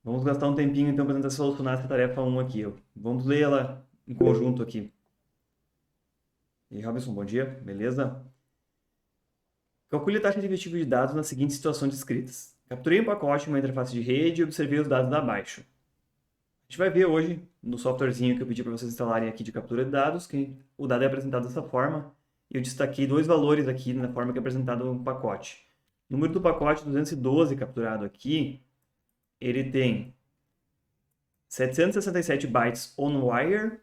Vamos gastar um tempinho então para tentar solucionar essa tarefa 1 aqui. Vamos ler ela em conjunto aqui. E aí, Robson, bom dia, beleza? Calcule a taxa de efetivo de dados nas seguintes situações descritas. Capturei um pacote em uma interface de rede e observei os dados abaixo. A gente vai ver hoje, no softwarezinho que eu pedi para vocês instalarem aqui de captura de dados, que o dado é apresentado dessa forma. E eu destaquei dois valores aqui na forma que é apresentado no pacote. O número do pacote 212 capturado aqui, ele tem 767 bytes on-wire,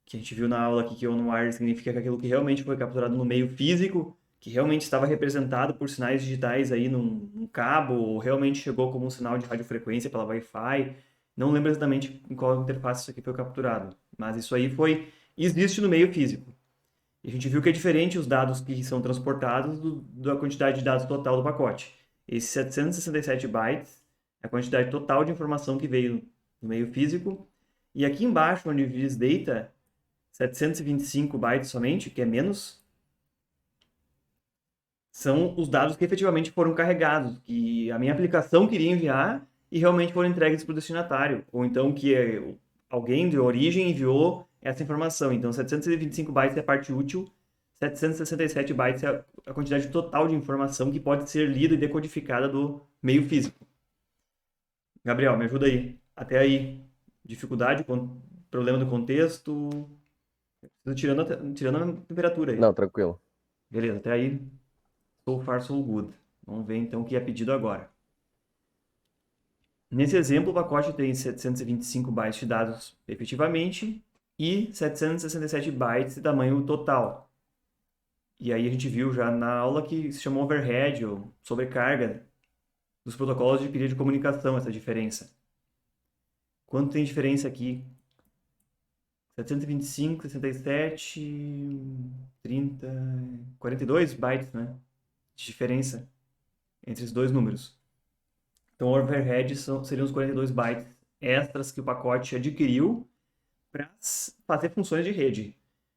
que a gente viu na aula aqui que on-wire significa que aquilo que realmente foi capturado no meio físico, que realmente estava representado por sinais digitais aí num cabo, ou realmente chegou como um sinal de radiofrequência pela Wi-Fi. Não lembro exatamente em qual interface isso aqui foi capturado, mas isso aí existe no meio físico. E a gente viu que é diferente os dados que são transportados da quantidade de dados total do pacote. Esses 767 bytes é a quantidade total de informação que veio no meio físico. E aqui embaixo, onde diz data, 725 bytes somente, que é menos, são os dados que efetivamente foram carregados, que a minha aplicação queria enviar e realmente foram entregues para o destinatário. Ou então que alguém de origem enviou essa informação. Então, 725 bytes é a parte útil, 767 bytes é a quantidade total de informação que pode ser lida e decodificada do meio físico. Gabriel, me ajuda aí. Até aí, dificuldade, problema do contexto, tirando a temperatura aí. Não, tranquilo. Beleza, até aí, so far so good. Vamos ver então o que é pedido agora. Nesse exemplo, o pacote tem 725 bytes de dados efetivamente e 767 bytes de tamanho total. E aí a gente viu já na aula que se chama overhead ou sobrecarga dos protocolos de período de comunicação, essa diferença. Quanto tem diferença aqui? 725, 67, 30, 42 bytes, né? De diferença entre os dois números. Então, o overhead seriam os 42 bytes extras que o pacote adquiriu para fazer funções de rede.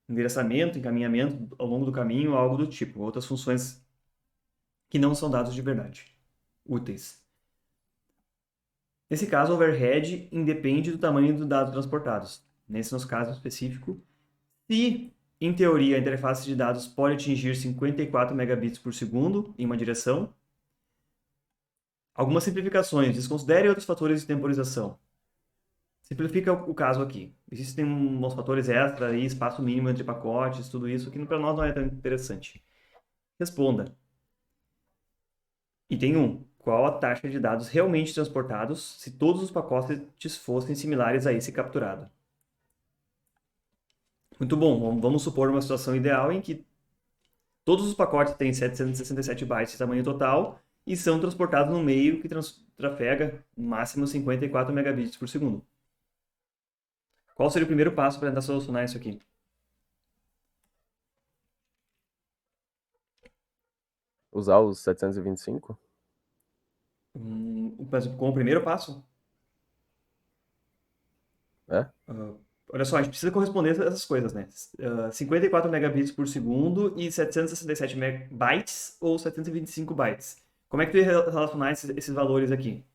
Endereçamento, encaminhamento ao longo do caminho, algo do tipo. Outras funções que não são dados de verdade, úteis. Nesse caso, o overhead independe do tamanho dos dados transportados. Nesse nosso caso específico, se, em teoria, a interface de dados pode atingir 54 megabits por segundo em uma direção, algumas simplificações. Desconsidere outros fatores de temporização. Simplifica o caso aqui. Existem uns fatores extra aí, espaço mínimo entre pacotes, tudo isso que para nós não é tão interessante. Responda. Item 1. Qual a taxa de dados realmente transportados se todos os pacotes fossem similares a esse capturado? Muito bom. Vamos supor uma situação ideal em que todos os pacotes têm 767 bytes de tamanho total e são transportados no meio que trafega no máximo 54 megabits por segundo. Qual seria o primeiro passo para tentar solucionar isso aqui? Usar os 725? Mas com o primeiro passo? É? Olha só, a gente precisa corresponder a essas coisas, né? 54 megabits por segundo e 767 bytes ou 725 bytes. Como é que tu ia relacionar esses valores aqui?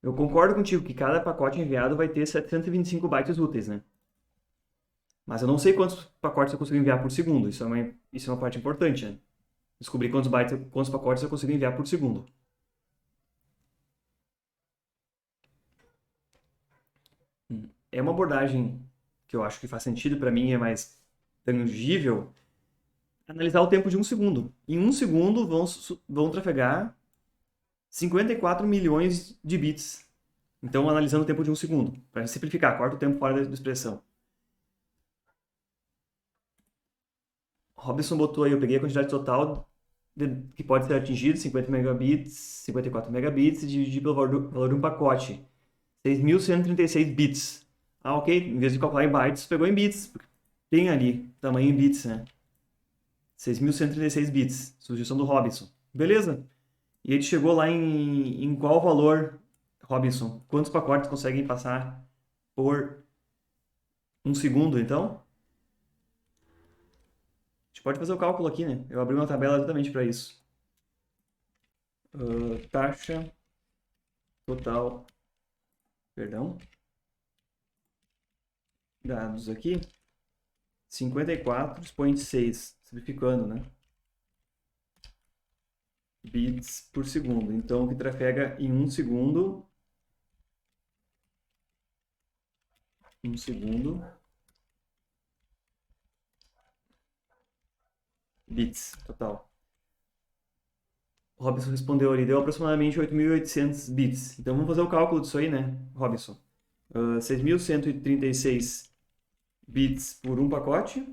Eu concordo contigo que cada pacote enviado vai ter 725 bytes úteis, né? Mas eu não sei quantos pacotes eu consigo enviar por segundo. Isso é uma parte importante, né? Descobrir quantos pacotes eu consigo enviar por segundo. É uma abordagem que eu acho que faz sentido para mim, é mais tangível, analisar o tempo de um segundo. Em um segundo vão trafegar 54 milhões de bits. Então, analisando o tempo de um segundo, para simplificar, corta o tempo fora da expressão. Robinson botou aí, eu peguei a quantidade total que pode ser atingido, 50 megabits, 54 megabits, e dividi pelo valor de um pacote, 6.136 bits. Ah, ok, em vez de calcular em bytes, pegou em bits, tem ali, tamanho em bits, né? 6.136 bits, sugestão do Robinson. Beleza. E ele chegou lá em qual valor, Robinson? Quantos pacotes conseguem passar por um segundo, então? gente pode fazer o cálculo aqui, né? Eu abri uma tabela exatamente para isso. Taxa total, perdão, dados aqui, 54,6, simplificando, né? Bits por segundo. Então, o que trafega em 1 segundo, bits total. O Robson respondeu ali, deu aproximadamente 8.800 bits. Então, vamos fazer o cálculo disso aí, né, Robson? 6.136 bits por um pacote,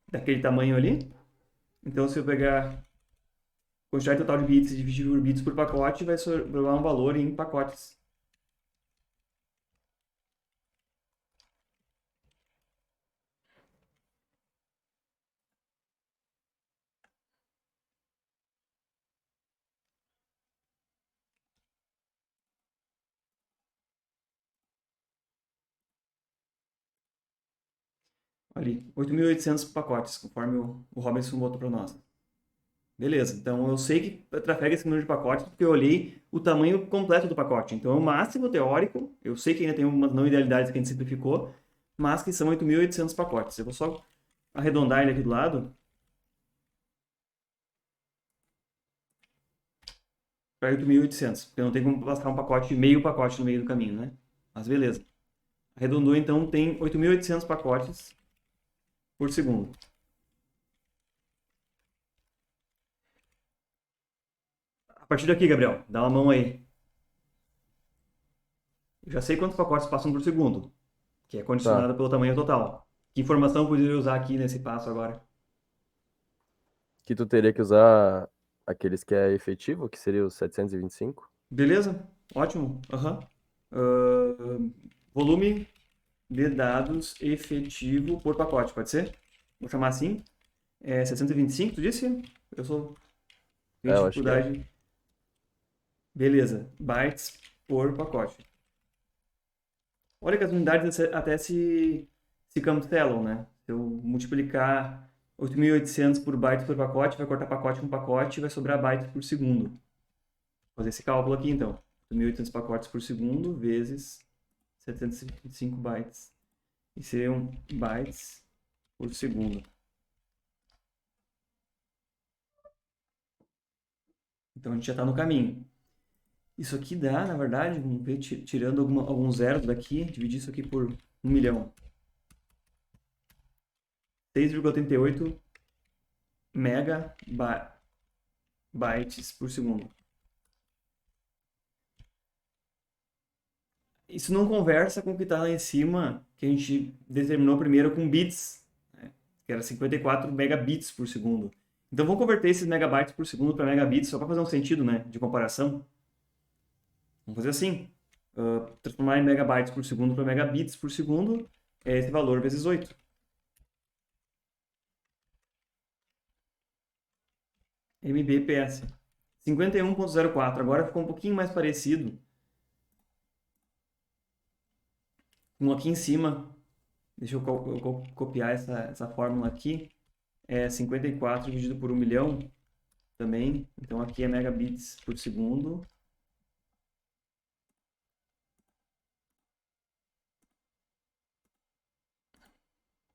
daquele tamanho ali. Então, se eu pegar a quantidade total de bits e dividir por bits por pacote, vai sobrar um valor em pacotes. Ali, 8.800 pacotes, conforme o Robinson botou para nós. Beleza, então eu sei que trafega esse número de pacotes porque eu olhei o tamanho completo do pacote. Então, é o máximo teórico, eu sei que ainda tem algumas não idealidades que a gente simplificou, mas que são 8.800 pacotes. Eu vou só arredondar ele aqui do lado para 8.800, porque não tem como passar meio pacote no meio do caminho, né? Mas beleza. Arredondou, então, tem 8.800 pacotes por segundo. A partir daqui, Gabriel, dá uma mão aí. Eu já sei quantos pacotes passam por segundo, que é Tá. condicionado pelo tamanho total. Que informação eu poderia usar aqui nesse passo agora? Que tu teria que usar aqueles que é efetivo, que seria os 725. Beleza? Ótimo. Aham. Volume de dados efetivo por pacote, pode ser? Vou chamar assim. 725, tu disse? Eu sou... Tenho Eu acho que é. dificuldade. Beleza. Bytes por pacote. Olha que as unidades até se cancelam, né? Se eu multiplicar 8.800 por bytes por pacote, vai cortar pacote com pacote e vai sobrar bytes por segundo. Vou fazer esse cálculo aqui, então. 8.800 pacotes por segundo vezes 725 bytes. E seriam bytes por segundo. Então, a gente já está no caminho. Isso aqui dá, na verdade, vamos ver, tirando alguns zeros daqui, dividir isso aqui por 1 milhão. 6,88 megabytes por segundo. Isso não conversa com o que está lá em cima, que a gente determinou primeiro com bits, né? Que era 54 megabits por segundo. Então vamos converter esses megabytes por segundo para megabits, só para fazer um sentido, né, de comparação. Vamos fazer assim. Transformar em megabytes por segundo para megabits por segundo é esse valor vezes 8. Mbps. 51,04. Agora ficou um pouquinho mais parecido com aqui em cima. Deixa eu copiar essa fórmula aqui. É 54 dividido por 1 milhão também. Então aqui é megabits por segundo.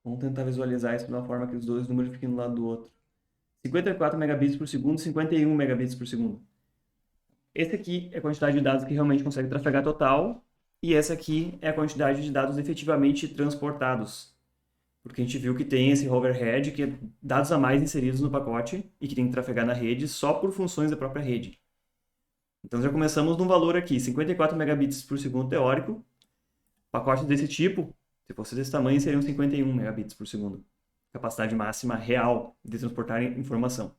Vamos tentar visualizar isso de uma forma que os dois números fiquem do lado do outro. 54 megabits por segundo, 51 megabits por segundo. Esse aqui é a quantidade de dados que realmente consegue trafegar total. E essa aqui é a quantidade de dados efetivamente transportados. Porque a gente viu que tem esse overhead, que é dados a mais inseridos no pacote e que tem que trafegar na rede só por funções da própria rede. Então já começamos num valor aqui, 54 megabits por segundo teórico. Pacotes desse tipo, se fosse desse tamanho, seriam 51 megabits por segundo. Capacidade máxima real de transportar informação.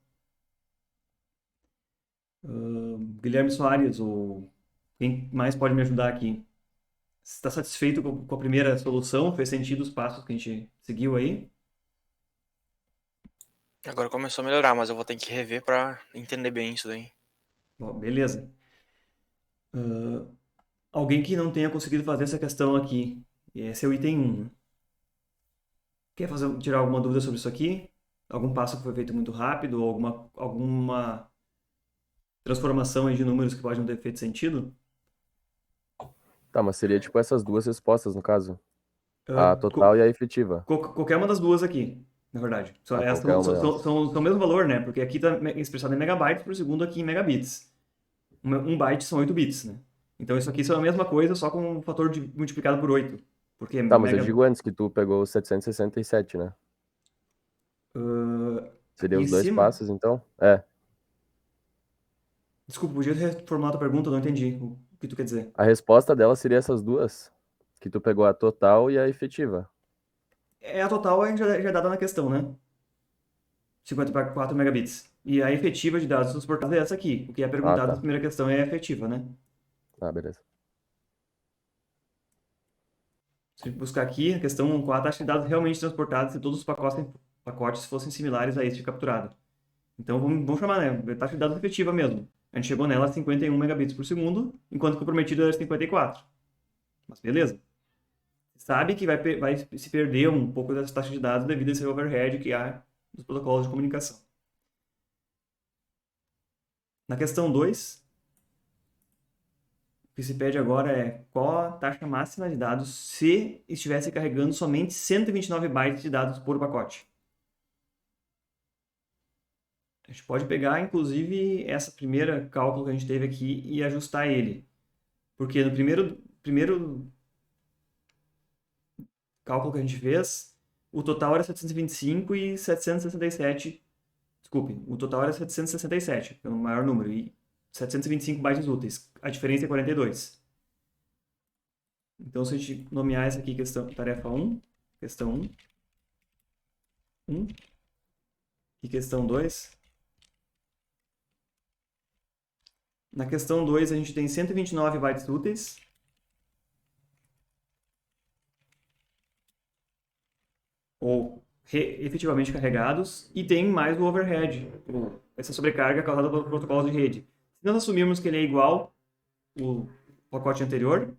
Guilherme Soares, ou quem mais pode me ajudar aqui? Está satisfeito com a primeira solução? Fez sentido os passos que a gente seguiu aí? Agora começou a melhorar, mas eu vou ter que rever pra entender bem isso daí. Bom, beleza. Alguém que não tenha conseguido fazer essa questão aqui. Esse é o item 1. Né? Quer tirar alguma dúvida sobre isso aqui? algum passo que foi feito muito rápido, ou alguma transformação aí de números que pode não ter feito sentido. Tá, mas seria tipo essas duas respostas, no caso. A Ah, total e a efetiva. qualquer uma das duas aqui, na verdade. A Elas qualquer uma delas. são o mesmo valor, né? Porque aqui está expressado em megabytes por segundo, aqui em megabits. Um byte são 8 bits, né? Então isso aqui são a mesma coisa, só com um fator multiplicado por 8. Porque Tá, mas eu digo antes que tu pegou o 767, né? Seria aqui em os dois cima... passos, então? É. Desculpa, podia reformular a tua pergunta, eu não entendi o que tu quer dizer. A resposta dela seria essas duas. Que tu pegou a total e a efetiva. A total a gente já é dada na questão, né? 54 megabits. E a efetiva de dados transportados é essa aqui. O que é Ah, perguntado na tá. primeira questão é a efetiva, né? Ah, beleza. Se buscar aqui, a questão 4, a taxa de dados realmente transportados se todos os pacotes fossem similares a este capturado. Então vamos chamar, né? Taxa de dados efetiva mesmo. A gente chegou nela a 51 megabits por segundo, enquanto que o prometido era 54. Mas beleza. Sabe que vai se perder um pouco dessa taxa de dados devido a esse overhead que há dos protocolos de comunicação. Na questão 2, o que se pede agora é qual a taxa máxima de dados se estivesse carregando somente 129 bytes de dados por pacote. A gente pode pegar, inclusive, essa primeira cálculo que a gente teve aqui e ajustar ele. Porque no primeiro cálculo que a gente fez, o total era 725 e 767. Desculpe, o total era 767, que é o maior número, e 725 bytes úteis. A diferença é 42. Então, se a gente nomear essa aqui tarefa 1, questão 1 e questão 2. Na questão 2, a gente tem 129 bytes úteis. Ou efetivamente carregados, e tem mais o overhead, essa sobrecarga causada pelo protocolo de rede. Se nós assumirmos que ele é igual ao pacote anterior,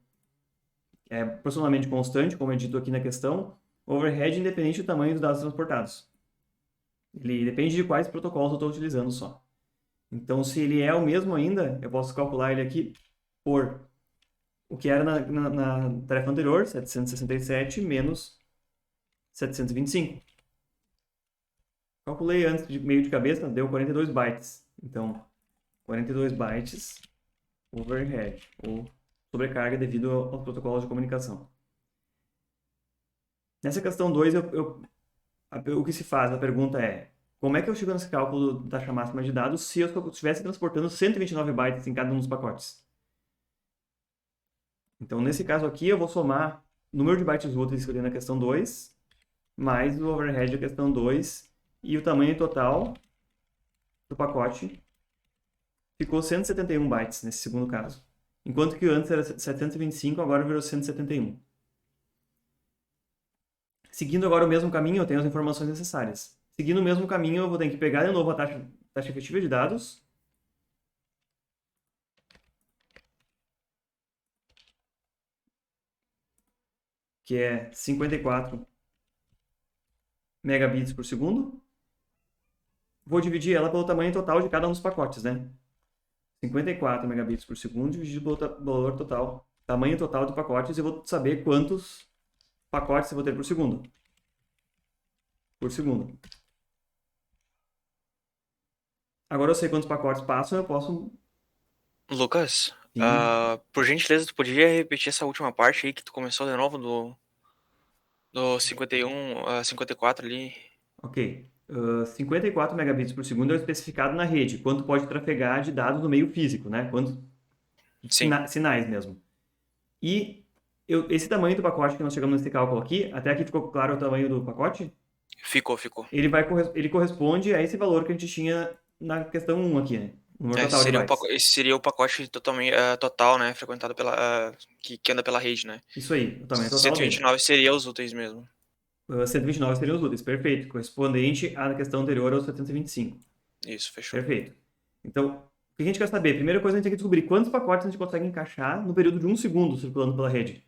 é proporcionalmente constante, como é dito aqui na questão, overhead independente do tamanho dos dados transportados. Ele depende de quais protocolos eu estou utilizando só. Então, se ele é o mesmo ainda, eu posso calcular ele aqui por o que era na tarefa anterior, 767 menos 725. Calculei antes meio de cabeça, deu 42 bytes. Então, 42 bytes overhead, ou sobrecarga devido aos protocolos de comunicação. Nessa questão 2, o que se faz, a pergunta é, como é que eu chego nesse cálculo da taxa máxima de dados se eu estivesse transportando 129 bytes em cada um dos pacotes? Então, nesse caso aqui, eu vou somar o número de bytes úteis que eu dei na questão 2, mais o overhead da questão 2, e o tamanho total do pacote ficou 171 bytes nesse segundo caso. Enquanto que antes era 725, agora virou 171. Seguindo agora o mesmo caminho, eu tenho as informações necessárias. Seguindo o mesmo caminho, eu vou ter que pegar de novo a taxa efetiva de dados. Que é 54 megabits por segundo. Vou dividir ela pelo tamanho total de cada um dos pacotes, né? 54 megabits por segundo dividido pelo valor total, tamanho total de pacotes, eu vou saber quantos pacotes eu vou ter por segundo. Agora eu sei quantos pacotes passam, eu posso... Lucas, Sim. por gentileza, tu poderia repetir essa última parte aí que tu começou de novo do 51 a 54 ali? Ok. 54 megabits por segundo é o especificado na rede, quanto pode trafegar de dados no meio físico, né? Sim, Sinais mesmo. E esse tamanho do pacote que nós chegamos nesse cálculo aqui, até aqui ficou claro o tamanho do pacote? ficou. Ele corresponde a esse valor que a gente tinha na questão 1 aqui, né? O número total de bytes. Esse seria o pacote totalmente, total, né? Frequentado que anda pela rede, né? Isso aí, o tamanho total dele. 129 seria os úteis mesmo. 129 seriam os úteis, perfeito. Correspondente à questão anterior aos 725. Isso, fechou. Perfeito. Então, o que a gente quer saber? Primeira coisa, a gente tem que descobrir quantos pacotes a gente consegue encaixar no período de 1 segundo circulando pela rede.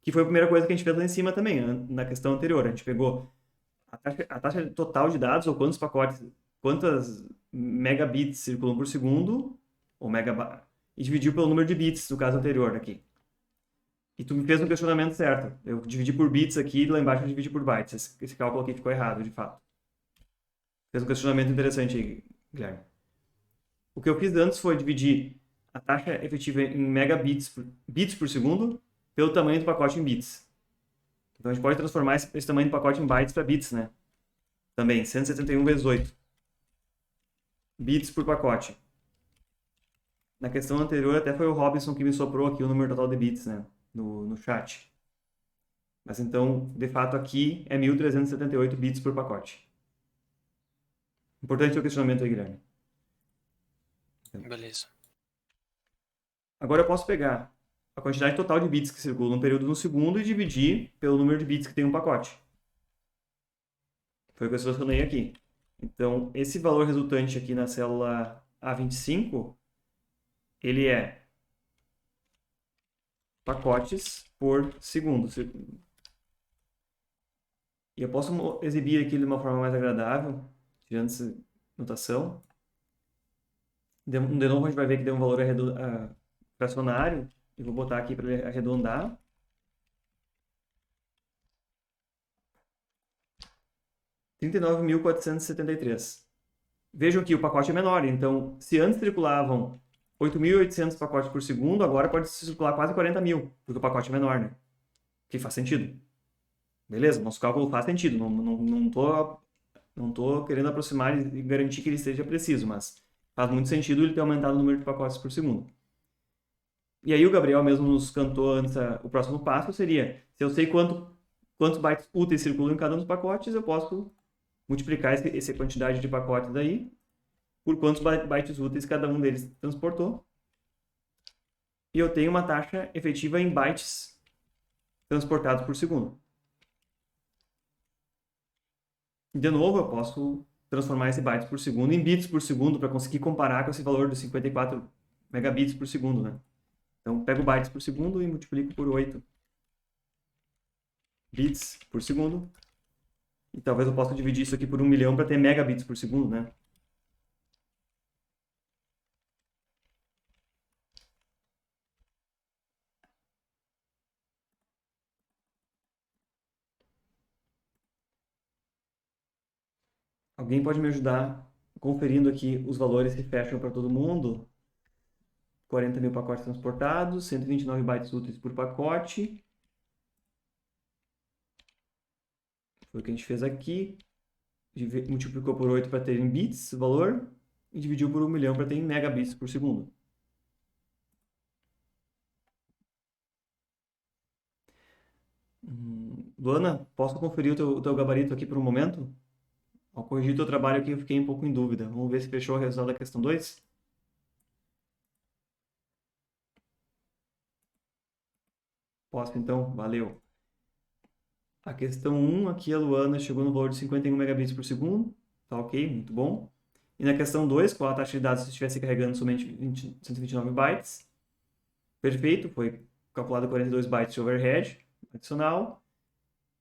Que foi a primeira coisa que a gente fez lá em cima também, na questão anterior. A gente pegou a taxa total de dados, ou quantas megabits circulam por segundo, ou e dividiu pelo número de bits, no caso anterior aqui. E tu me fez um questionamento certo. Eu dividi por bits aqui, lá embaixo eu dividi por bytes. Esse cálculo aqui ficou errado, de fato. Fez um questionamento interessante aí, Guilherme. O que eu fiz antes foi dividir a taxa efetiva em bits por segundo pelo tamanho do pacote em bits. Então a gente pode transformar esse tamanho do pacote em bytes para bits, né? Também, 171 vezes 8 bits por pacote. Na questão anterior até foi o Robinson que me soprou aqui o número total de bits, né? No chat. Mas então, de fato, aqui é 1.378 bits por pacote. Importante o questionamento aí, Guilherme. Beleza. Agora eu posso pegar a quantidade total de bits que circulam no período no segundo e dividir pelo número de bits que tem um pacote. Foi o que eu selecionei aqui. Então, esse valor resultante aqui na célula A25, ele é pacotes por segundo. E eu posso exibir aqui de uma forma mais agradável, tirando essa notação. De novo, a gente vai ver que deu um valor fracionário. Eu vou botar aqui para ele arredondar. $39.473. Vejam que o pacote é menor, então se antes circulavam 8.800 pacotes por segundo, agora pode circular quase 40.000, porque o pacote é menor, né? Que faz sentido. Beleza? Nosso cálculo faz sentido. Não tô querendo aproximar e garantir que ele seja preciso, mas faz muito sentido ele ter aumentado o número de pacotes por segundo. E aí o Gabriel mesmo nos cantou antes, o próximo passo seria, se eu sei quantos bytes úteis circulam em cada um dos pacotes, eu posso multiplicar essa quantidade de pacotes aí por quantos bytes úteis cada um deles transportou. E eu tenho uma taxa efetiva em bytes transportados por segundo. De novo, eu posso transformar esse bytes por segundo em bits por segundo para conseguir comparar com esse valor de 54 megabits por segundo, né? Então, pego bytes por segundo e multiplico por 8 bits por segundo. E talvez eu possa dividir isso aqui por 1 milhão para ter megabits por segundo, né? Alguém pode me ajudar conferindo aqui os valores que fecham para todo mundo? 40.000 pacotes transportados, 129 bytes úteis por pacote. Foi o que a gente fez aqui. Multiplicou por 8 para ter em bits o valor e dividiu por 1 milhão para ter em megabits por segundo. Luana, posso conferir o teu gabarito aqui por um momento? Ao corrigir o teu trabalho aqui, eu fiquei um pouco em dúvida. Vamos ver se fechou o resultado da questão 2? Posso então? Valeu. A questão 1, aqui a Luana chegou no valor de 51 megabits por segundo. Tá ok, muito bom. E na questão 2, qual a taxa de dados se estivesse carregando somente 129 bytes? Perfeito, foi calculado 42 bytes de overhead adicional.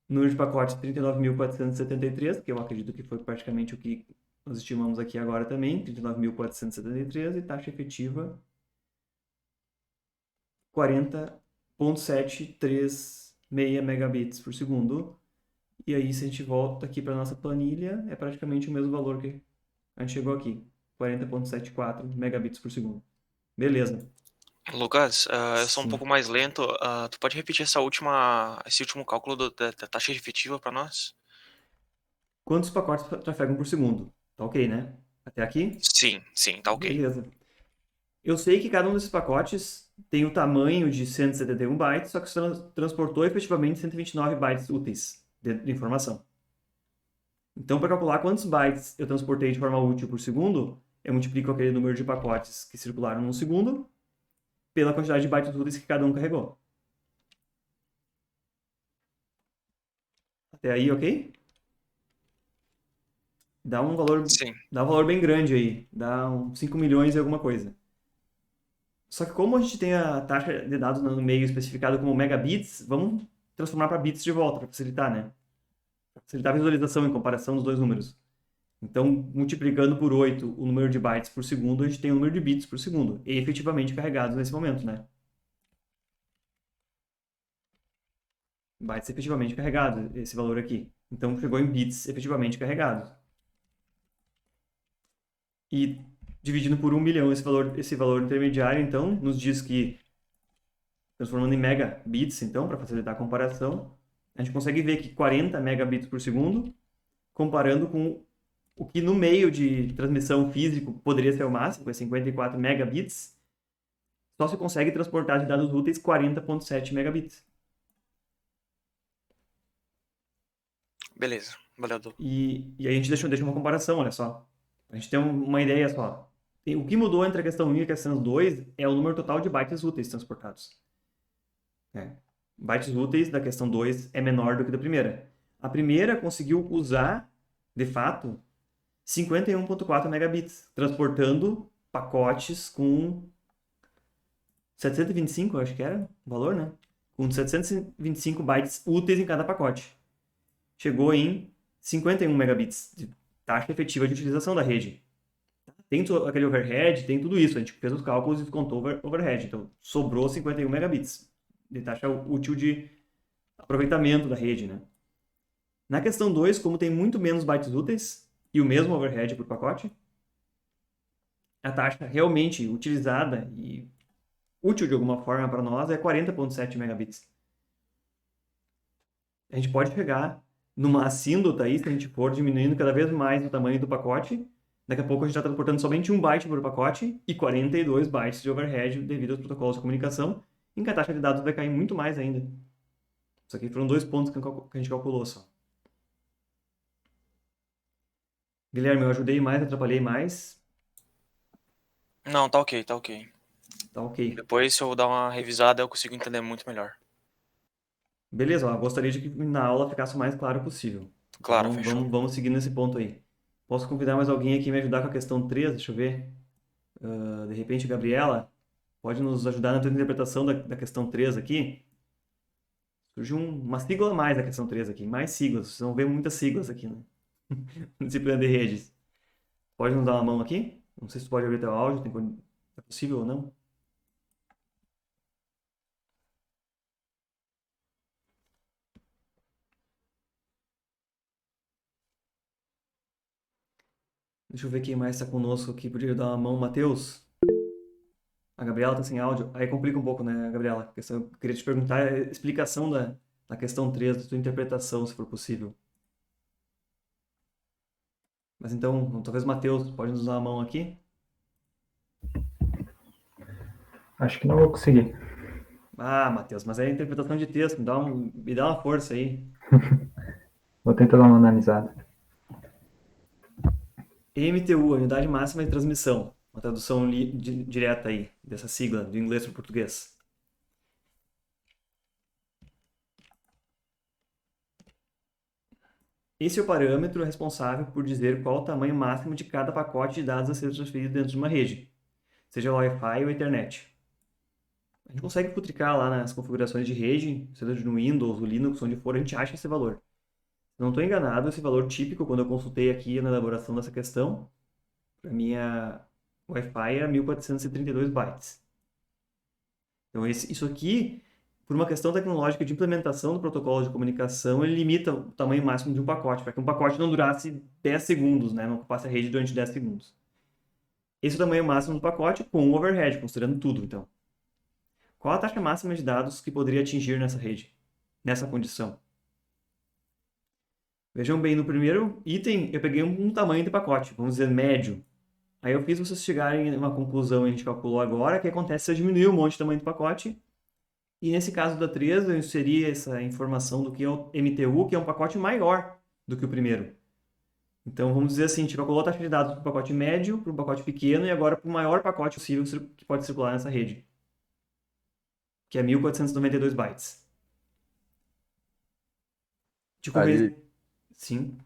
Número de pacotes 39.473, que eu acredito que foi praticamente o que nós estimamos aqui agora também, 39.473, e taxa efetiva 40.736 megabits por segundo. E aí, se a gente volta aqui para a nossa planilha, é praticamente o mesmo valor que a gente chegou aqui, 40.74 megabits por segundo. Beleza. Lucas, eu sou um Sim. pouco mais lento. Tu pode repetir esse último cálculo da taxa efetiva para nós? Quantos pacotes trafegam por segundo? Tá ok, né? Até aqui? Sim, tá ok. Beleza. Eu sei que cada um desses pacotes tem o tamanho de 171 bytes, só que transportou efetivamente 129 bytes úteis de informação. Então, para calcular quantos bytes eu transportei de forma útil por segundo, eu multiplico aquele número de pacotes que circularam no segundo pela quantidade de bytes úteis que cada um carregou. Até aí, ok? Dá um Sim. valor bem grande aí. Dá uns 5 milhões e alguma coisa. Só que como a gente tem a taxa de dados no meio especificado como megabits, vamos transformar para bits de volta, para facilitar, né? facilitar a visualização em comparação dos dois números. Então, multiplicando por 8 o número de bytes por segundo, a gente tem o número de bits por segundo, e efetivamente carregados nesse momento, né? Bytes efetivamente carregados, esse valor aqui. Então, chegou em bits efetivamente carregados. E dividindo por 1 milhão esse valor intermediário, então, nos diz que, transformando em megabits, então, para facilitar a comparação, a gente consegue ver que 40 megabits por segundo, comparando com o que no meio de transmissão físico poderia ser o máximo, que é 54 megabits, só se consegue transportar de dados úteis 40,7 megabits. Beleza, valeu, Du. E aí a gente deixa uma comparação, olha só. A gente tem uma ideia só. O que mudou entre a questão 1 e a questão 2 é o número total de bytes úteis transportados. Bytes úteis da questão 2 é menor do que da primeira. A primeira conseguiu usar, de fato, 51,4 megabits, transportando pacotes com 725, eu acho que era o valor, né? Com 725 bytes úteis em cada pacote. Chegou em 51 megabits de taxa efetiva de utilização da rede. Tem aquele overhead, tem tudo isso. A gente fez os cálculos e contou overhead. Então, sobrou 51 megabits de taxa útil de aproveitamento da rede, né? Na questão 2, como tem muito menos bytes úteis e o mesmo overhead por pacote, a taxa realmente utilizada e útil de alguma forma para nós é 40,7 megabits. A gente pode chegar numa assíndota aí, se a gente for diminuindo cada vez mais o tamanho do pacote. Daqui a pouco a gente está transportando somente 1 byte por pacote e 42 bytes de overhead devido aos protocolos de comunicação, em que a taxa de dados vai cair muito mais ainda. Isso aqui foram 2 pontos que a gente calculou só. Guilherme, eu ajudei mais, atrapalhei mais? Não, tá ok, tá ok. Tá ok. Depois, se eu dar uma revisada, eu consigo entender muito melhor. Beleza, ó, gostaria de que na aula ficasse o mais claro possível. Claro, Então, fechou. vamos seguir nesse ponto aí. Posso convidar mais alguém aqui a me ajudar com a questão 3? Deixa eu ver. De repente, Gabriela, pode nos ajudar na tua interpretação da questão 3 aqui? Surgiu uma sigla a mais da questão 3 aqui. Mais siglas. Vocês vão ver muitas siglas aqui, né? Disciplina de redes. Pode nos dar uma mão aqui? Não sei se tu pode abrir teu áudio. É possível ou não? Deixa eu ver quem mais está conosco aqui. Podia dar uma mão, Matheus? A Gabriela está sem áudio. Aí complica um pouco, né, Gabriela? Eu queria te perguntar a explicação da questão 3, da tua interpretação, se for possível. Mas então, talvez o Matheus pode nos dar uma mão aqui? Acho que não vou conseguir. Ah, Matheus, mas é interpretação de texto. Me dá uma força aí. Vou tentar dar uma analisada. MTU, a unidade máxima de transmissão. Uma tradução direta aí, dessa sigla, do inglês para o português. Esse é o parâmetro responsável por dizer qual o tamanho máximo de cada pacote de dados a ser transferido dentro de uma rede, seja Wi-Fi ou Ethernet. A gente consegue futricar lá nas configurações de rede, seja no Windows, no Linux, onde for, a gente acha esse valor. Se não estou enganado, esse valor típico, quando eu consultei aqui na elaboração dessa questão, para minha Wi-Fi era 1432 bytes. Então, isso aqui, por uma questão tecnológica de implementação do protocolo de comunicação, ele limita o tamanho máximo de um pacote, para que um pacote não durasse 10 segundos, né? Não ocupasse a rede durante 10 segundos. Esse é o tamanho máximo do pacote com o overhead, considerando tudo, então. Qual a taxa máxima de dados que poderia atingir nessa rede, nessa condição? Vejam bem, no primeiro item eu peguei um tamanho de pacote, vamos dizer médio. Aí eu fiz vocês chegarem a uma conclusão, a gente calculou agora, que acontece se eu diminuir um monte o tamanho do pacote. E nesse caso da 3, eu inseri essa informação do que é o MTU, que é um pacote maior do que o primeiro. Então vamos dizer assim, a gente calculou a taxa de dados para o pacote médio, para o pacote pequeno e agora para o maior pacote possível que pode circular nessa rede, que é 1492 bytes. Ali... Sim.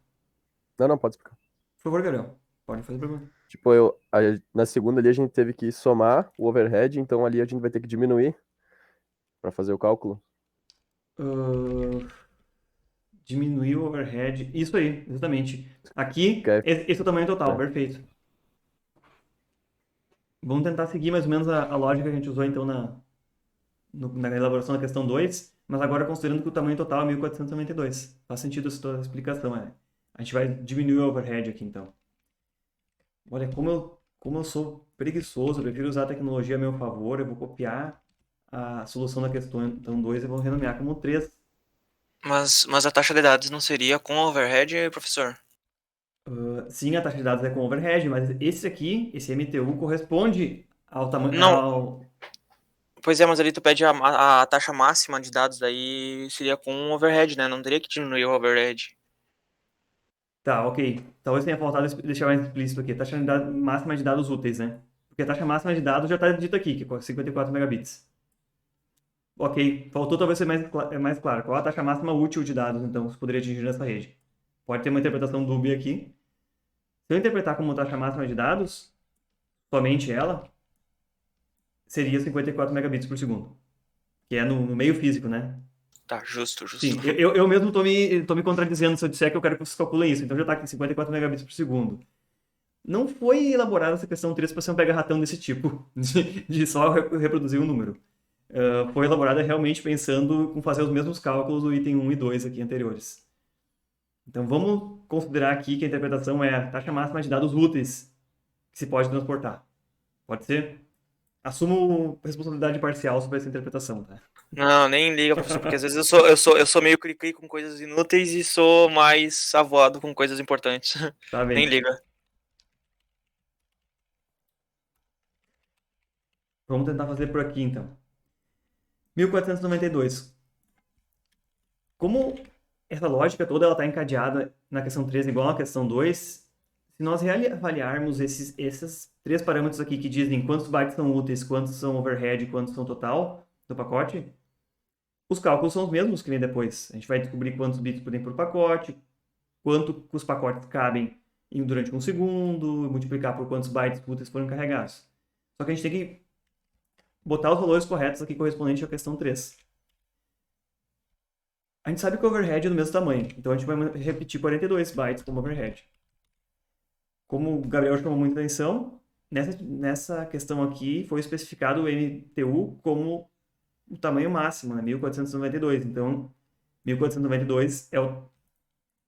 Não, pode explicar. Por favor, Gabriel. Pode fazer a pergunta. Tipo, na segunda ali a gente teve que somar o overhead, então ali a gente vai ter que diminuir para fazer o cálculo. diminuir o overhead. Isso aí, exatamente. Aqui, Quer- esse é o tamanho total, Tá. perfeito. Vamos tentar seguir mais ou menos a lógica que a gente usou então na elaboração da questão 2, mas agora considerando que o tamanho total é 1492. Faz sentido essa tua explicação, né? A gente vai diminuir o overhead aqui então. Olha, como eu sou preguiçoso, eu prefiro usar a tecnologia a meu favor, eu vou copiar a solução da questão então 2 e vou renomear como 3. Mas a taxa de dados não seria com overhead, professor? Sim, a taxa de dados é com overhead, mas esse aqui, esse MTU, corresponde ao tamanho. Não, pois é, mas ali tu pede a taxa máxima de dados, daí seria com overhead, né? Não teria que diminuir o overhead. Tá, ok. Talvez tenha faltado deixar mais explícito aqui. Taxa máxima de dados úteis, né? Porque a taxa máxima de dados já está dito aqui, que é 54 megabits. Ok, faltou talvez ser mais claro. Qual a taxa máxima útil de dados, então, que se poderia atingir nessa rede? Pode ter uma interpretação dúbia aqui. Se eu interpretar como taxa máxima de dados, somente ela, seria 54 megabits por segundo. Que é no meio físico, né? Tá, justo. Sim, eu mesmo tô me contradizendo se eu disser que eu quero que vocês calculem isso. Então já está aqui 54 megabits por segundo. Não foi elaborada essa questão 3 para ser um pega-ratão desse tipo, de só reproduzir um número. Foi elaborada realmente pensando em fazer os mesmos cálculos do item 1 e 2 aqui anteriores. Então vamos considerar aqui que a interpretação é a taxa máxima de dados úteis que se pode transportar. Pode ser? Assumo responsabilidade parcial sobre essa interpretação, tá? Não, nem liga, professor, porque às vezes eu sou meio cri-cri com coisas inúteis e sou mais avoado com coisas importantes. Tá Nem bem. liga. Vamos tentar fazer por aqui, então. 1492. Como essa lógica toda está encadeada na questão 3 igual à questão 2, se nós reavaliarmos esses três parâmetros aqui que dizem quantos bytes são úteis, quantos são overhead e quantos são total do pacote, os cálculos são os mesmos que vem depois. A gente vai descobrir quantos bits podem por pacote, quanto os pacotes cabem durante um segundo, multiplicar por quantos bytes úteis foram carregados. Só que a gente tem que botar os valores corretos aqui correspondentes à questão 3. A gente sabe que o overhead é do mesmo tamanho, então a gente vai repetir 42 bytes como overhead. Como o Gabriel chamou muita atenção, nessa questão aqui foi especificado o MTU como o tamanho máximo, né? 1492. Então, 1492 é o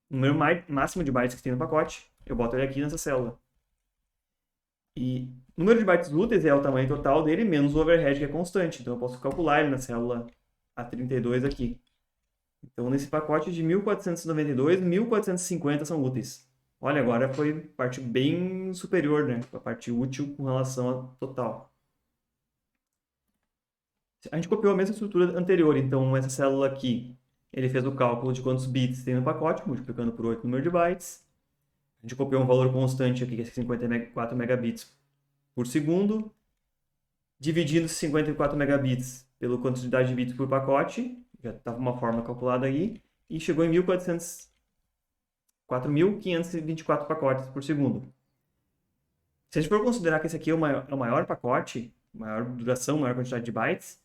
número máximo de bytes que tem no pacote. Eu boto ele aqui nessa célula. E o número de bytes úteis é o tamanho total dele menos o overhead, que é constante. Então, eu posso calcular ele na célula A32 aqui. Então, nesse pacote de 1492, 1450 são úteis. Olha, agora foi parte bem superior, né? A parte útil com relação ao total. A gente copiou a mesma estrutura anterior, então essa célula aqui, ele fez o cálculo de quantos bits tem no pacote, multiplicando por 8 o número de bytes. A gente copiou um valor constante aqui, que é 54 megabits por segundo, dividindo esses 54 megabits pela quantidade de bits por pacote, já estava uma fórmula calculada aí, e chegou em 4.524 pacotes por segundo. Se a gente for considerar que esse aqui é o maior pacote, maior duração, maior quantidade de bytes,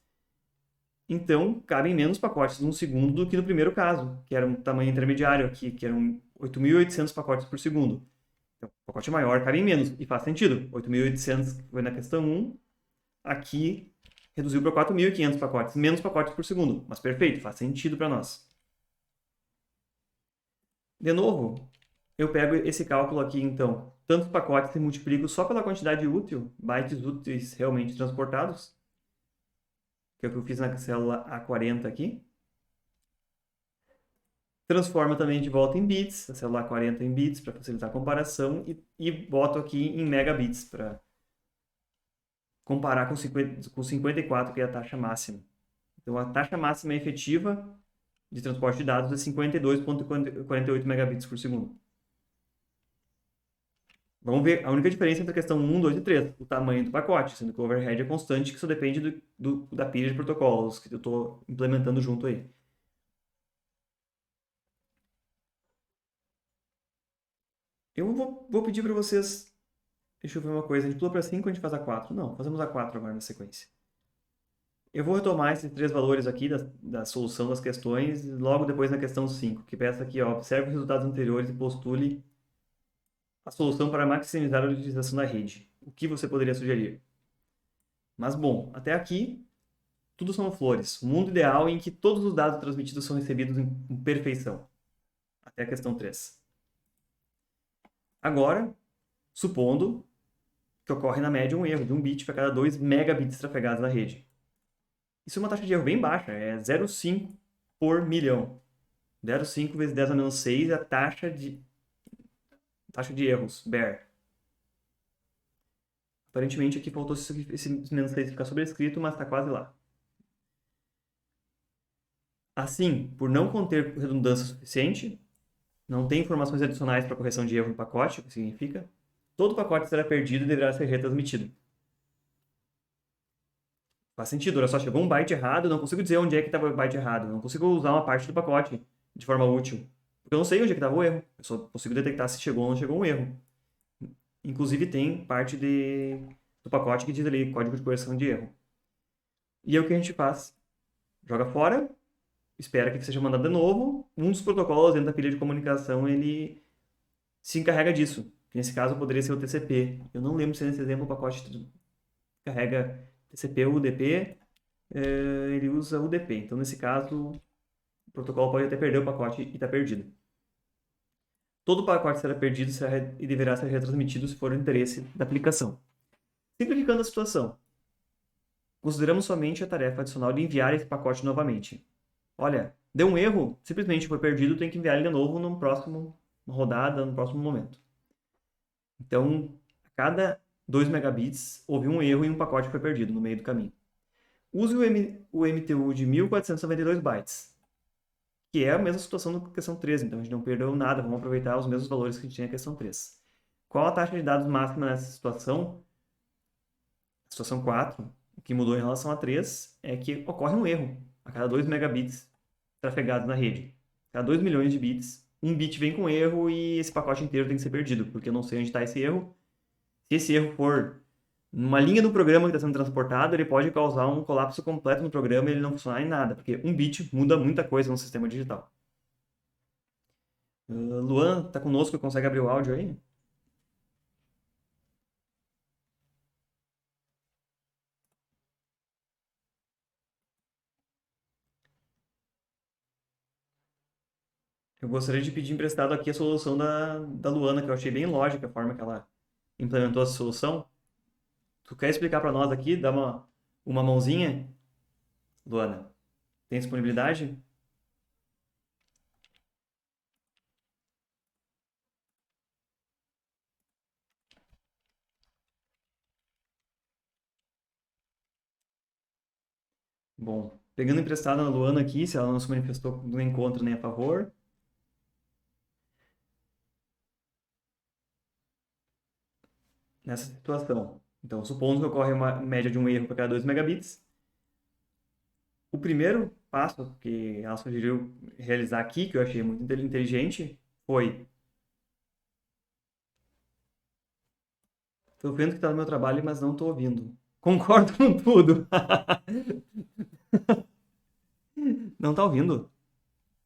então cabem menos pacotes num segundo do que no primeiro caso, que era um tamanho intermediário aqui, que eram 8.800 pacotes por segundo. Então, o pacote maior cabe menos, e faz sentido. 8.800 foi na questão 1, aqui reduziu para 4.500 pacotes, menos pacotes por segundo. Mas perfeito, faz sentido para nós. De novo, eu pego esse cálculo aqui, então, tantos pacotes e multiplico só pela quantidade útil, bytes úteis realmente transportados, que é o que eu fiz na célula A40 aqui. Transforma também de volta em bits, a célula A40 em bits para facilitar a comparação, e boto aqui em megabits para comparar com 54, que é a taxa máxima. Então, a taxa máxima efetiva de transporte de dados é 52,48 megabits por segundo. Vamos ver a única diferença entre a questão 1, 2 e 3, o tamanho do pacote, sendo que o overhead é constante, que só depende da pilha de protocolos que eu estou implementando junto aí. Eu vou pedir para vocês. Deixa eu ver uma coisa. A gente pulou para 5, a gente faz a 4. Não, fazemos a 4 agora na sequência. Eu vou retomar esses 3 valores aqui da solução das questões logo depois na questão 5, que peça aqui, ó, observe os resultados anteriores e postule a solução para maximizar a utilização da rede. O que você poderia sugerir? Mas, bom, até aqui, tudo são flores. Um mundo ideal em que todos os dados transmitidos são recebidos em perfeição. Até a questão 3. Agora, supondo que ocorre na média um erro de 1 bit para cada 2 megabits trafegados na rede. Isso é uma taxa de erro bem baixa, é 0,5 por milhão. 0,5 vezes 10 a menos 6 é a taxa de erros, BER. Aparentemente aqui faltou esse menos 6 ficar sobrescrito, mas está quase lá. Assim, por não conter redundância suficiente, não tem informações adicionais para correção de erro no pacote, o que significa todo o pacote será perdido e deverá ser retransmitido. Faz sentido, olha só, chegou um byte errado, eu não consigo dizer onde é que estava o byte errado, eu não consigo usar uma parte do pacote de forma útil, porque eu não sei onde é que estava o erro, eu só consigo detectar se chegou ou não chegou um erro. Inclusive tem parte do pacote que diz ali código de correção de erro. E é o que a gente faz. Joga fora, espera que seja mandado de novo, um dos protocolos dentro da pilha de comunicação ele se encarrega disso. Nesse caso poderia ser o TCP. Eu não lembro se nesse exemplo o pacote carrega TCP ou UDP, ele usa UDP. Então nesse caso o protocolo pode até perder o pacote e está perdido. Todo o pacote será perdido e deverá ser retransmitido se for o interesse da aplicação. Simplificando a situação, consideramos somente a tarefa adicional de enviar esse pacote novamente. Olha, deu um erro, simplesmente foi perdido, tem que enviar ele de novo numa próxima rodada, no próximo momento. Então, a cada 2 megabits, houve um erro e um pacote foi perdido no meio do caminho. Use o MTU de 1492 bytes, que é a mesma situação da questão 3, então a gente não perdeu nada, vamos aproveitar os mesmos valores que a gente tinha na questão 3. Qual a taxa de dados máxima nessa situação? A situação 4, o que mudou em relação a 3 é que ocorre um erro a cada 2 megabits trafegados na rede. A cada 2 milhões de bits, um bit vem com erro e esse pacote inteiro tem que ser perdido, porque eu não sei onde está esse erro. Se esse erro for numa linha do programa que está sendo transportado, ele pode causar um colapso completo no programa e ele não funcionar em nada, porque um bit muda muita coisa no sistema digital. Luan, está conosco? Consegue abrir o áudio aí? Eu gostaria de pedir emprestado aqui a solução da Luana, que eu achei bem lógica a forma que ela implementou essa solução. Tu quer explicar para nós aqui, dar uma mãozinha? Luana, tem disponibilidade? Bom, pegando emprestado na Luana aqui, se ela não se manifestou no encontro nem a favor. Nessa situação. Então, supondo que ocorre uma média de um erro para cada 2 megabits, o primeiro passo que ela sugeriu realizar aqui, que eu achei muito inteligente, foi: estou vendo que está no meu trabalho, mas não estou ouvindo. Concordo com tudo. Não está ouvindo?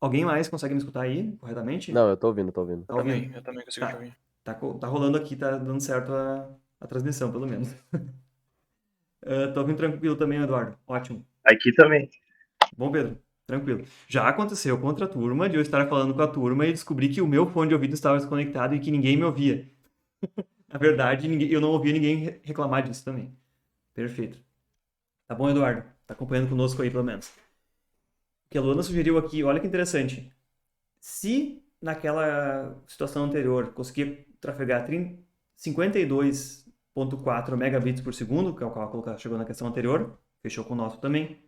Alguém mais consegue me escutar aí corretamente? Não, eu tô ouvindo, tô ouvindo. Tá ouvindo? Eu também consigo te ouvir. Tá rolando aqui, tá dando certo a transmissão, pelo menos. Tô ouvindo tranquilo também, Eduardo. Ótimo. Aqui também. Bom, Pedro, tranquilo. Já aconteceu contra a turma de eu estar falando com a turma e descobri que o meu fone de ouvido estava desconectado e que ninguém me ouvia. Na verdade, eu não ouvia ninguém reclamar disso também. Perfeito. Tá bom, Eduardo? Tá acompanhando conosco aí, pelo menos. O que a Luana sugeriu aqui, olha que interessante. Se naquela situação anterior conseguia trafegar 52,4 megabits por segundo, que é o cálculo que ela chegou na questão anterior, fechou com o nosso também,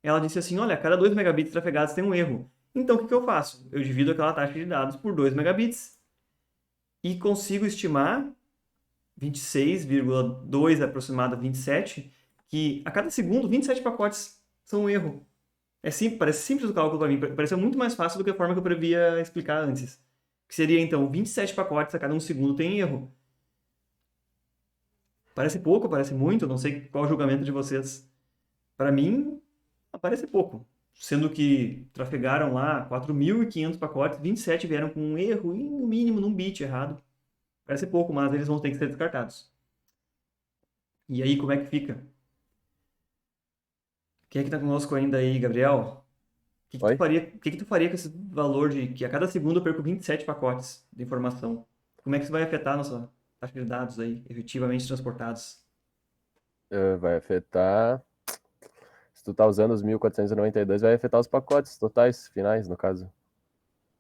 ela disse assim, olha, a cada 2 megabits trafegados tem um erro. Então, o que eu faço? Eu divido aquela taxa de dados por 2 megabits e consigo estimar 26,2 aproximado a 27, que a cada segundo, 27 pacotes são um erro. Parece simples o cálculo para mim, pareceu muito mais fácil do que a forma que eu previa explicar antes. Que seria, então, 27 pacotes a cada um segundo tem erro. Parece pouco, parece muito, não sei qual o julgamento de vocês. Para mim, parece pouco. Sendo que trafegaram lá 4.500 pacotes, 27 vieram com um erro, e no mínimo num bit errado. Parece pouco, mas eles vão ter que ser descartados. E aí, como é que fica? Quem é que tá conosco ainda aí, Gabriel? Oi? O que que tu faria com esse valor de que a cada segundo eu perco 27 pacotes de informação? Como é que isso vai afetar a nossa taxa de dados aí, efetivamente transportados? Vai afetar. Se tu tá usando os 1492, vai afetar os pacotes totais, finais, no caso.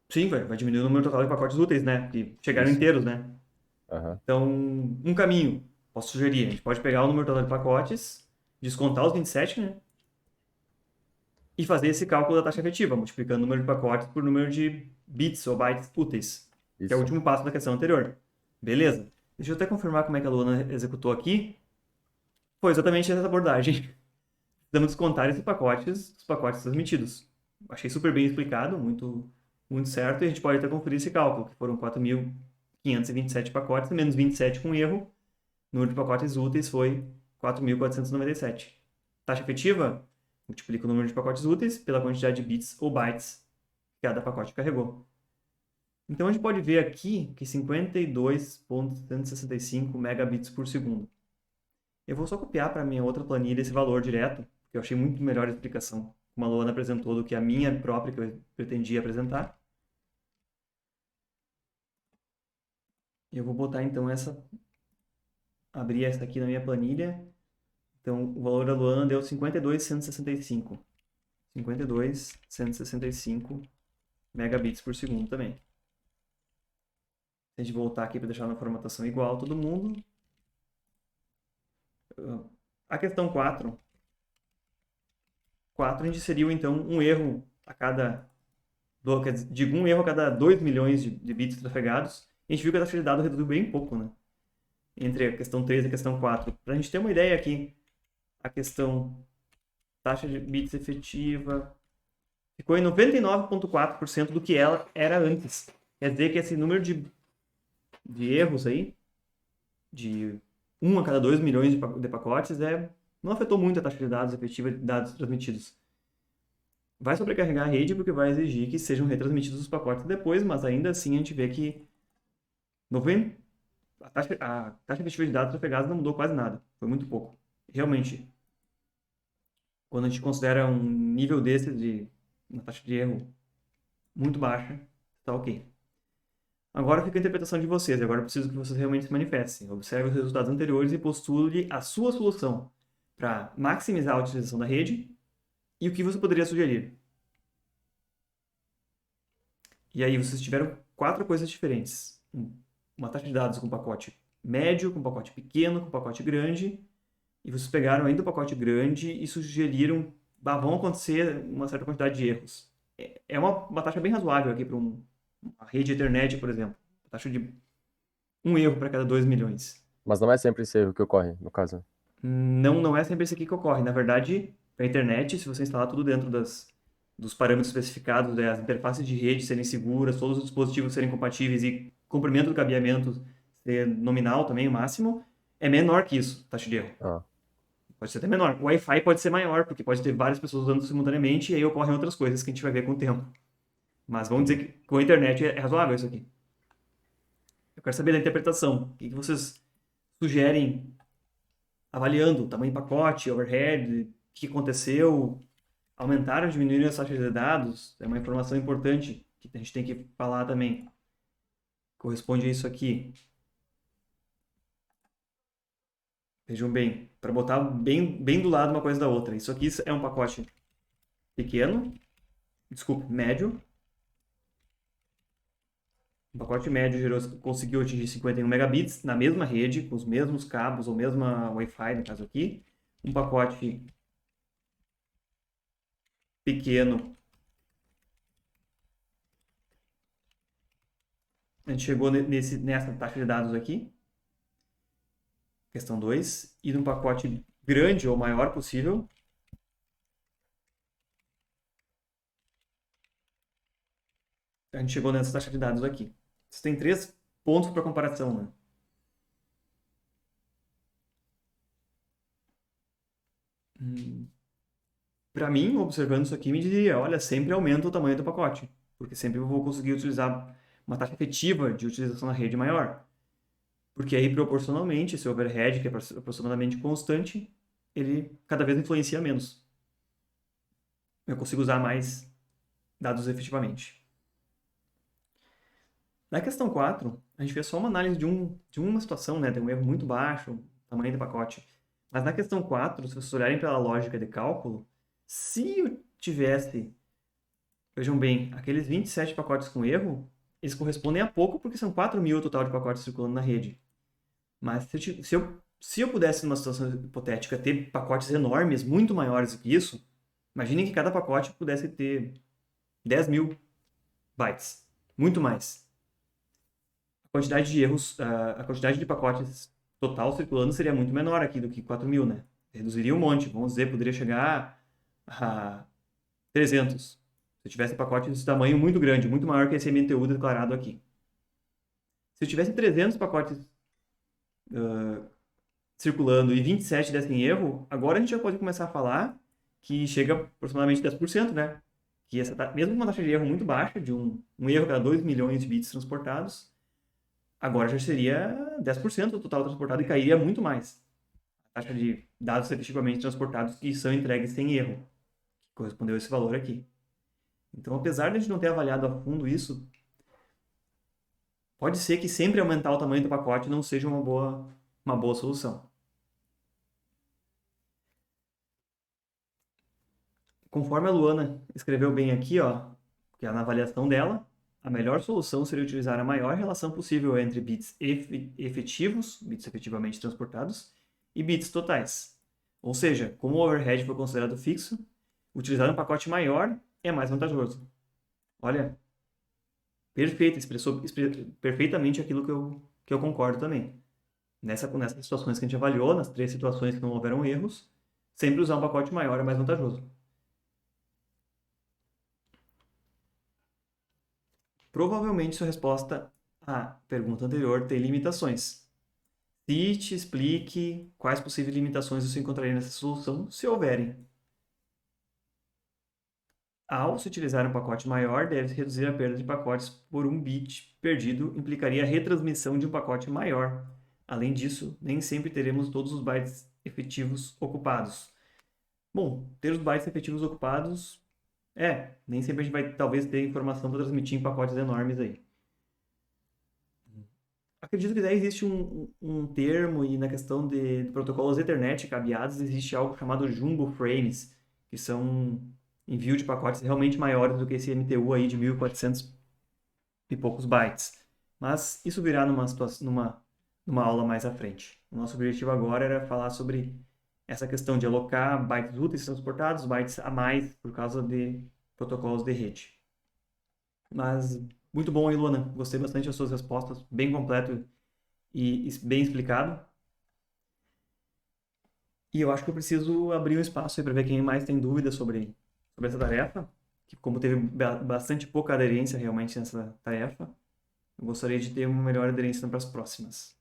Sim, vai diminuir o número total de pacotes úteis, né? Que chegaram Isso. inteiros, né? Aham. Então, um caminho, posso sugerir, a gente pode pegar o número total de pacotes, descontar os 27, né? E fazer esse cálculo da taxa efetiva, multiplicando o número de pacotes por número de bits ou bytes úteis, que é o Isso. último passo da questão anterior. Beleza? Deixa eu até confirmar como é que a Luana executou aqui. Foi exatamente essa abordagem. Precisamos descontar esses pacotes dos pacotes transmitidos. Achei super bem explicado, muito, muito certo, e a gente pode até conferir esse cálculo, que foram 4.527 pacotes, menos 27 com erro. O número de pacotes úteis foi 4.497. Taxa efetiva? Multiplica o número de pacotes úteis pela quantidade de bits ou bytes que cada pacote carregou. Então a gente pode ver aqui que 52.165 megabits por segundo. Eu vou só copiar para a minha outra planilha esse valor direto, porque eu achei muito melhor a explicação como a Luana apresentou do que a minha própria que eu pretendia apresentar. Eu vou botar então abrir essa aqui na minha planilha. Então o valor da Luana deu 52.165. 52.165 megabits por segundo também. Se a gente voltar aqui para deixar na formatação igual todo mundo. A questão 4 a gente inseriu então um erro a cada. Digo, um erro a cada 2 milhões de bits trafegados. A gente viu que a taxa de dado reduziu bem pouco, né? Entre a questão 3 e a questão 4. Para a gente ter uma ideia aqui, a questão taxa de bits efetiva ficou em 99,4% do que ela era antes. Quer dizer que esse número de erros aí, de 1 a cada 2 milhões de pacotes, não afetou muito a taxa de dados efetiva de dados transmitidos. Vai sobrecarregar a rede porque vai exigir que sejam retransmitidos os pacotes depois, mas ainda assim a gente vê que 90, a taxa efetiva de dados trafegados não mudou quase nada. Foi muito pouco. Realmente, quando a gente considera um nível desse de uma taxa de erro muito baixa, está ok. Agora fica a interpretação de vocês. Agora eu preciso que vocês realmente se manifestem. Observe os resultados anteriores e postule a sua solução para maximizar a utilização da rede e o que você poderia sugerir. E aí vocês tiveram 4 coisas diferentes. Uma taxa de dados com pacote médio, com pacote pequeno, com pacote grande. E vocês pegaram ainda o pacote grande e sugeriram vão acontecer uma certa quantidade de erros. É uma taxa bem razoável aqui para uma rede Ethernet, por exemplo. A taxa de um erro para cada 2 milhões. Mas não é sempre esse erro que ocorre, no caso. Não é sempre esse aqui que ocorre. Na verdade, para a internet, se você instalar tudo dentro dos parâmetros especificados, as interfaces de rede serem seguras, todos os dispositivos serem compatíveis e comprimento do cabeamento ser nominal também, o máximo, é menor que isso, taxa de erro. Ah. Pode ser até menor. O Wi-Fi pode ser maior, porque pode ter várias pessoas usando simultaneamente e aí ocorrem outras coisas que a gente vai ver com o tempo. Mas vamos dizer que com a internet é razoável isso aqui. Eu quero saber da interpretação. O que vocês sugerem avaliando o tamanho do pacote, overhead, o que aconteceu, aumentaram ou diminuíram as taxas de dados? É uma informação importante que a gente tem que falar também. Corresponde a isso aqui. Vejam bem, para botar bem do lado uma coisa da outra. Isso aqui é um pacote pequeno, desculpe, médio. O pacote médio conseguiu atingir 51 megabits na mesma rede, com os mesmos cabos, ou mesma Wi-Fi, no caso aqui. Um pacote pequeno, a gente chegou nessa taxa de dados aqui, questão 2, e num pacote grande ou maior possível, a gente chegou nessa taxa de dados aqui. Você tem 3 pontos para comparação, né? para mim, observando isso aqui, me diria, olha, sempre aumenta o tamanho do pacote, porque sempre eu vou conseguir utilizar uma taxa efetiva de utilização na rede maior. Porque aí, proporcionalmente, esse overhead, que é aproximadamente constante, ele cada vez influencia menos. Eu consigo usar mais dados efetivamente. Na questão 4, a gente fez só uma análise de uma situação, né? Tem um erro muito baixo, tamanho do pacote. Mas na questão 4, se vocês olharem pela lógica de cálculo, se eu tivesse, vejam bem, aqueles 27 pacotes com erro, eles correspondem a pouco porque são 4.000 o total de pacotes circulando na rede. Mas se eu pudesse, numa situação hipotética, ter pacotes enormes, muito maiores do que isso, imaginem que cada pacote pudesse ter 10.000 bytes, muito mais. A quantidade de erros, a quantidade de pacotes total circulando seria muito menor aqui do que 4.000, né? Reduziria um monte, vamos dizer, poderia chegar a 300. Se eu tivesse pacote desse tamanho muito grande, muito maior que esse MTU declarado aqui. Se eu tivesse 300 pacotes circulando e 27 dessem erro, agora a gente já pode começar a falar que chega aproximadamente 10%, né? Que mesmo com uma taxa de erro muito baixa, de um erro a cada 2 milhões de bits transportados, agora já seria 10% do total transportado e cairia muito mais. A taxa de dados efetivamente transportados que são entregues sem erro, que correspondeu a esse valor aqui. Então, apesar de a gente não ter avaliado a fundo isso, pode ser que sempre aumentar o tamanho do pacote não seja uma boa solução. Conforme a Luana escreveu bem aqui, ó, que é na avaliação dela, a melhor solução seria utilizar a maior relação possível entre bits efetivos, bits efetivamente transportados, e bits totais. Ou seja, como o overhead foi considerado fixo, utilizar um pacote maior é mais vantajoso. Olha, perfeito, expressou perfeitamente aquilo que eu concordo também. Nessas situações que a gente avaliou, nas 3 situações que não houveram erros, sempre usar um pacote maior é mais vantajoso. Provavelmente sua resposta à pergunta anterior tem limitações. Cite, explique quais possíveis limitações você encontraria nessa solução, se houverem. Ao se utilizar um pacote maior, deve-se reduzir a perda de pacotes por um bit perdido, implicaria a retransmissão de um pacote maior. Além disso, nem sempre teremos todos os bytes efetivos ocupados. Bom, ter os bytes efetivos ocupados, nem sempre a gente vai talvez ter informação para transmitir em pacotes enormes aí. Acredito que daí existe um termo, e na questão de protocolos Ethernet cabeados, existe algo chamado Jumbo Frames, que são envio de pacotes realmente maiores do que esse MTU aí de 1.400 e poucos bytes. Mas isso virá numa aula mais à frente. O nosso objetivo agora era falar sobre essa questão de alocar bytes úteis transportados, bytes a mais por causa de protocolos de rede. Mas muito bom aí, Luana. Gostei bastante das suas respostas, bem completo e bem explicado. E eu acho que eu preciso abrir um espaço aí para ver quem mais tem dúvidas sobre essa tarefa, que como teve bastante pouca aderência realmente nessa tarefa, eu gostaria de ter uma melhor aderência para as próximas.